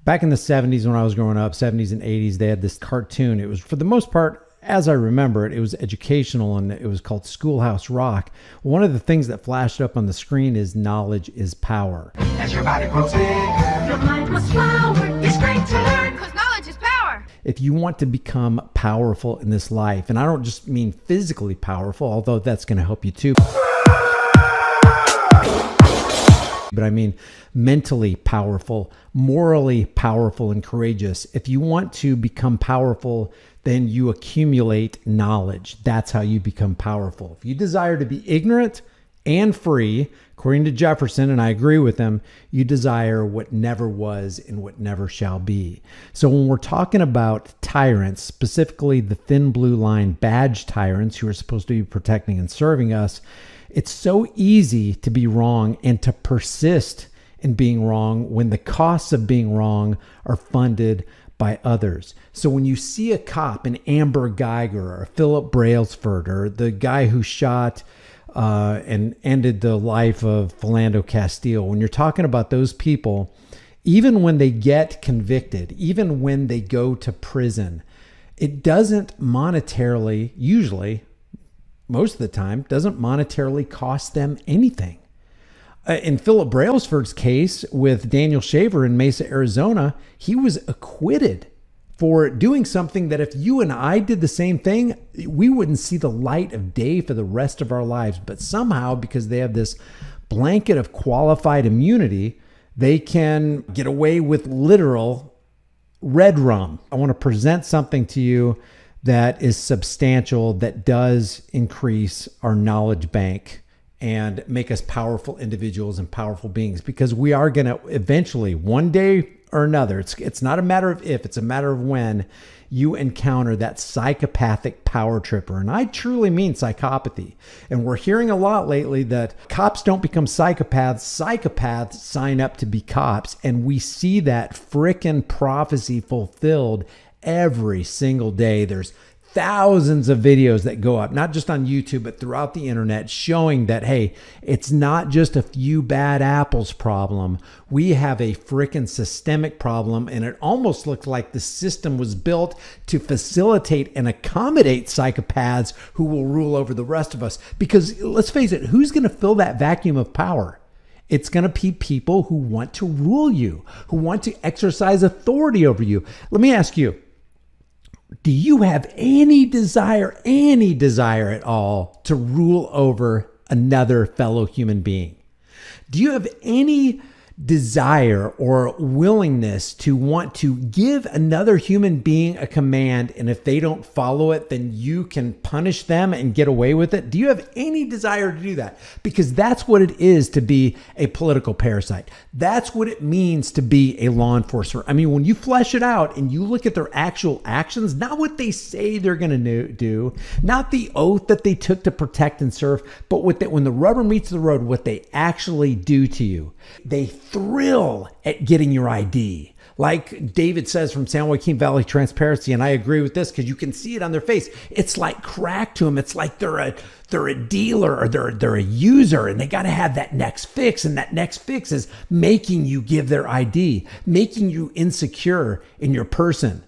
Back in the 70s when I was growing up, 70s and 80s, they had this cartoon. It was, for the most part, as I remember it, it was educational, and it was called Schoolhouse Rock. One of the things that flashed up on the screen is knowledge is power. As your body grows bigger, your mind must flower. It's great to learn, because knowledge is power. If you want to become powerful in this life, and I don't just mean physically powerful, although that's going to help you too, but I mean mentally powerful, morally powerful, and courageous. If you want to become powerful, then you accumulate knowledge. That's how you become powerful. If you desire to be ignorant and free, according to Jefferson, and I agree with him, you desire what never was and what never shall be. So when we're talking about tyrants, specifically the thin blue line badge tyrants who are supposed to be protecting and serving us, it's so easy to be wrong and to persist in being wrong when the costs of being wrong are funded by others. So when you see a cop, an Amber Geiger or Philip Brailsford, or the guy who shot and ended the life of Philando Castile, when you're talking about those people, even when they get convicted, even when they go to prison, it doesn't monetarily, usually, most of the time, doesn't monetarily cost them anything. In Philip Brailsford's case with Daniel Shaver in Mesa, Arizona, he was acquitted for doing something that if you and I did the same thing, we wouldn't see the light of day for the rest of our lives. But somehow, because they have this blanket of qualified immunity, they can get away with literal red rum. I want to present something to you that is substantial, that does increase our knowledge bank and make us powerful individuals and powerful beings, because we are going to eventually, one day or another, it's not a matter of if, it's a matter of when, you encounter that psychopathic power tripper. And I truly mean psychopathy. And we're hearing a lot lately that cops don't become psychopaths. Psychopaths sign up to be cops. And we see that frickin' prophecy fulfilled every single day. There's thousands of videos that go up, not just on YouTube, but throughout the internet, showing that, hey, it's not just a few bad apples problem. We have a freaking systemic problem, and it almost looks like the system was built to facilitate and accommodate psychopaths who will rule over the rest of us. Because let's face it, who's going to fill that vacuum of power? It's going to be people who want to rule you, who want to exercise authority over you. Let me ask you, do you have any desire at all to rule over another fellow human being? Do you have any desire or willingness to want to give another human being a command, and if they don't follow it, then you can punish them and get away with it? Do you have any desire to do that? Because that's what it is to be a political parasite. That's what it means to be a law enforcer. I mean, when you flesh it out and you look at their actual actions, not what they say they're going to do, not the oath that they took to protect and serve, but when the rubber meets the road, what they actually do to you. They thrill at getting your ID. Like David says from San Joaquin Valley Transparency, and I agree with this because you can see it on their face. It's like crack to them. It's like they're a dealer, or they're a user, and they got to have that next fix, and that next fix is making you give their ID, making you insecure in your person.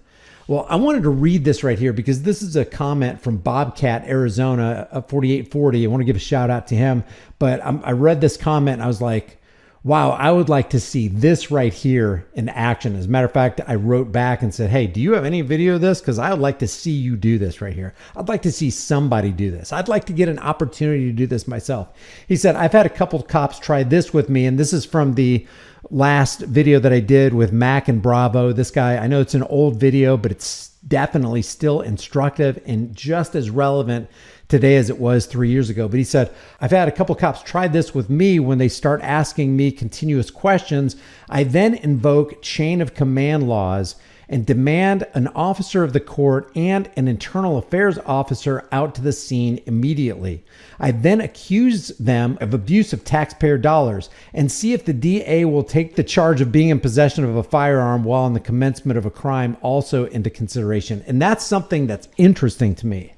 Well, I wanted to read this right here because this is a comment from Bobcat, Arizona, 4840. I want to give a shout out to him, but I read this comment and I was like, wow, I would like to see this right here in action. As a matter of fact, I wrote back and said, hey, do you have any video of this? Because I would like to see you do this right here. I'd like to see somebody do this. I'd like to get an opportunity to do this myself. He said, I've had a couple of cops try this with me, and this is from the last video that I did with Mac and Bravo. This guy, I know it's an old video, but it's definitely still instructive and just as relevant today as it was 3 years ago. But he said, I've had a couple cops try this with me when they start asking me continuous questions. I then invoke chain of command laws and demand an officer of the court and an internal affairs officer out to the scene immediately. I then accuse them of abuse of taxpayer dollars and see if the DA will take the charge of being in possession of a firearm while in the commencement of a crime also into consideration. And that's something that's interesting to me.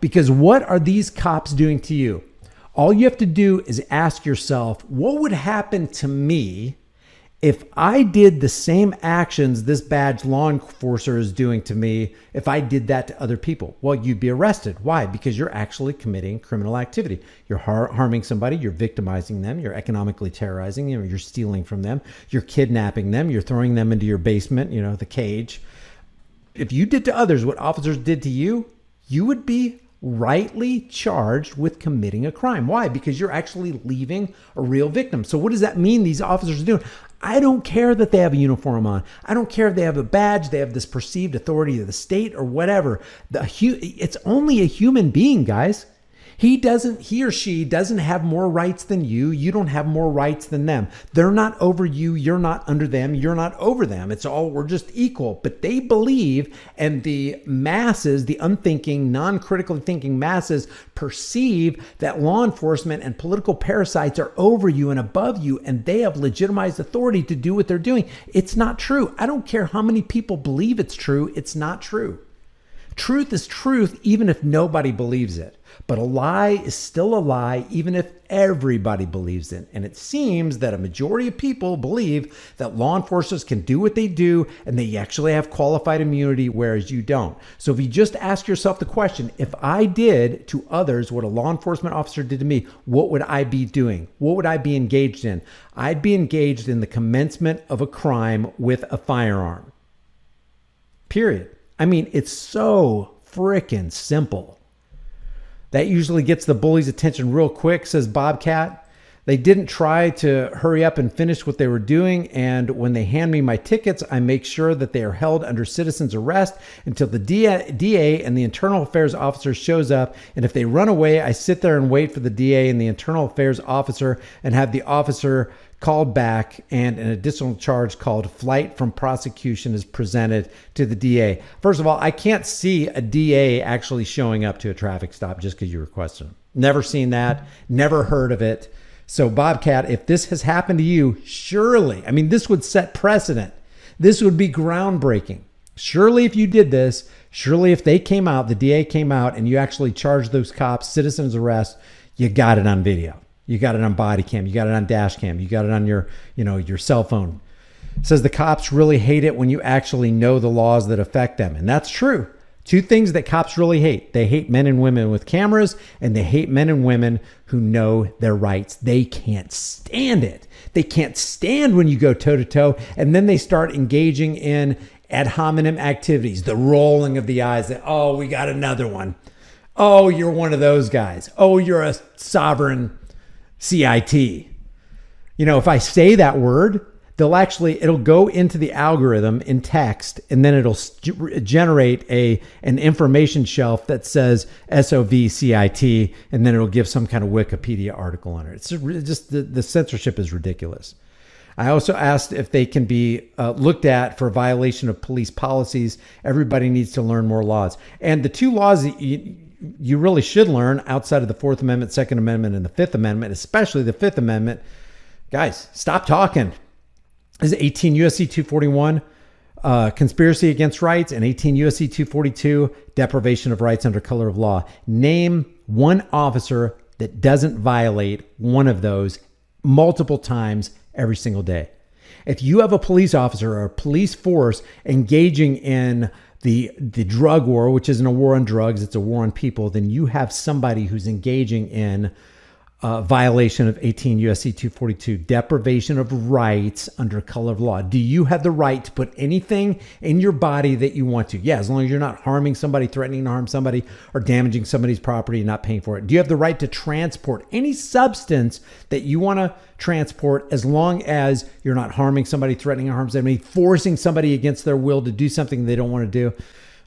Because what are these cops doing to you? All you have to do is ask yourself, what would happen to me if I did the same actions this badge law enforcer is doing to me, if I did that to other people, well, you'd be arrested. Why? Because you're actually committing criminal activity. You're harming somebody, you're victimizing them, you're economically terrorizing them, you're stealing from them, you're kidnapping them, you're throwing them into your basement, the cage. If you did to others what officers did to you, you would be rightly charged with committing a crime. Why? Because you're actually leaving a real victim. So what does that mean these officers are doing? I don't care that they have a uniform on. I don't care if they have a badge, they have this perceived authority of the state or whatever. It's only a human being, guys. He or she doesn't have more rights than you. You don't have more rights than them. They're not over you. You're not under them. You're not over them. We're just equal. But they believe, and the masses, the unthinking, non-critically thinking masses perceive that law enforcement and political parasites are over you and above you, and they have legitimized authority to do what they're doing. It's not true. I don't care how many people believe it's true. It's not true. Truth is truth, even if nobody believes it. But a lie is still a lie, even if everybody believes it. And it seems that a majority of people believe that law enforcers can do what they do and they actually have qualified immunity, whereas you don't. So if you just ask yourself the question, if I did to others what a law enforcement officer did to me, what would I be doing? What would I be engaged in? I'd be engaged in the commencement of a crime with a firearm. Period. I mean, it's so freaking simple. That usually gets the bully's attention real quick, says Bobcat. They didn't try to hurry up and finish what they were doing. And when they hand me my tickets, I make sure that they are held under citizen's arrest until the DA and the internal affairs officer shows up. And if they run away, I sit there and wait for the DA and the internal affairs officer and have the officer called back, and an additional charge called flight from prosecution is presented to the DA. First of all, I can't see a DA actually showing up to a traffic stop just because you requested him. Never seen that. Never heard of it. So Bobcat, if this has happened to you, surely, this would set precedent. This would be groundbreaking. Surely if you did this, surely if they came out, the DA came out and you actually charged those cops citizen's arrest, you got it on video. You got it on body cam. You got it on dash cam. You got it on your cell phone. It says the cops really hate it when you actually know the laws that affect them. And that's true. Two things that cops really hate. They hate men and women with cameras, and they hate men and women who know their rights. They can't stand it. They can't stand when you go toe to toe, and then they start engaging in ad hominem activities, the rolling of the eyes. That, oh, we got another one. Oh, you're one of those guys. Oh, you're a sovereign CIT. If I say that word, it'll go into the algorithm in text, and then it'll generate an information shelf that says SOV CIT, and then it'll give some kind of Wikipedia article on it. It's just the censorship is ridiculous. I also asked if they can be looked at for violation of police policies. Everybody needs to learn more laws. And the two laws that you really should learn outside of the Fourth Amendment, Second Amendment, and the Fifth Amendment, especially the Fifth Amendment, guys, stop talking. This is 18 U.S.C. 241, conspiracy against rights, and 18 U.S.C. 242, deprivation of rights under color of law. Name one officer that doesn't violate one of those multiple times every single day. If you have a police officer or a police force engaging in the drug war, which isn't a war on drugs, it's a war on people, then you have somebody who's engaging in violation of 18 U.S.C. 242, deprivation of rights under color of law. Do you have the right to put anything in your body that you want to? Yeah, as long as you're not harming somebody, threatening to harm somebody, or damaging somebody's property and not paying for it. Do you have the right to transport any substance that you want to transport, as long as you're not harming somebody, threatening to harm somebody, forcing somebody against their will to do something they don't want to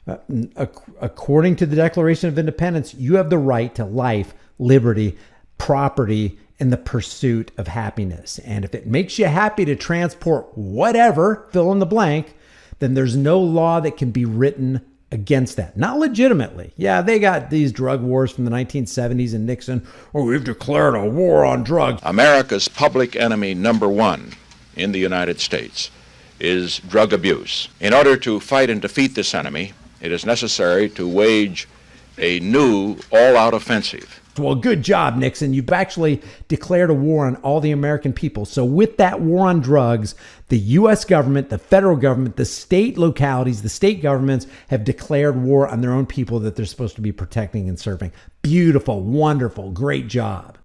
do? According to the Declaration of Independence, you have the right to life, liberty, property, and the pursuit of happiness. And if it makes you happy to transport whatever, fill in the blank, then there's no law that can be written against that. Not legitimately. Yeah, they got these drug wars from the 1970s and Nixon. Oh, we've declared a war on drugs. America's public enemy number one in the United States is drug abuse. In order to fight and defeat this enemy, it is necessary to wage a new all-out offensive Well, good job, Nixon. You've actually declared a war on all the American people. So with that war on drugs, the U.S. government, the federal government, the state localities, the state governments have declared war on their own people that they're supposed to be protecting and serving. Beautiful, wonderful, great job.